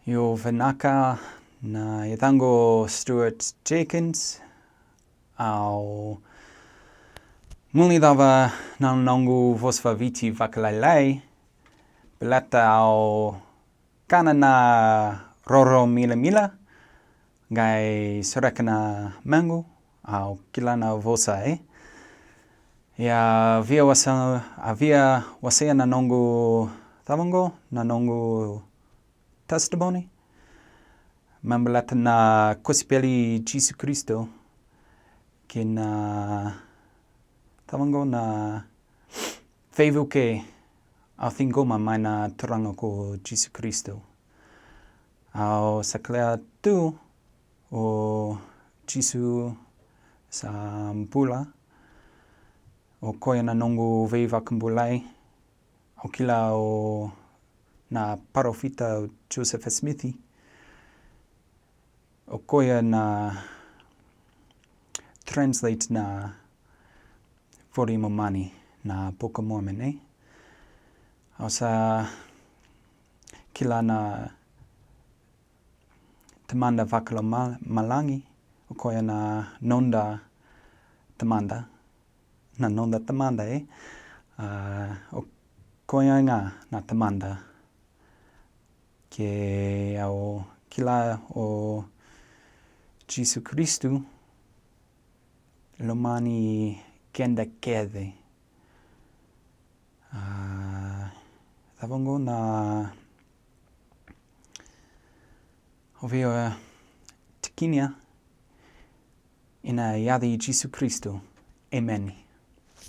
Yo Vanaka na Yatango Stuart Jenkins au muli dava na nongu vosva viti vakalalai belata au kana na roro mila mila gai sorakana mangu au kilana vosa ya via wasea na nongu tavango na nongu testimony mambalata na kusipeli Jesu Kristo kina tavango na feivuke au thingoma mai na turanga ko Jesu Kristo au saklea tu o Jesu sa mpula o koia na nongu veiva kumbulai o kila o na parofita Joseph Smithi o koia na translate na Fori Momani na Book of Mormon o sa kila na tamanda vakalo malangi o koia na nonda tamanda o koia nga na tamanda ke au kila o Jesu Kristu lomani kenda kede tavango na oveo tikinia ina yadi Jesu Kristu. Amen.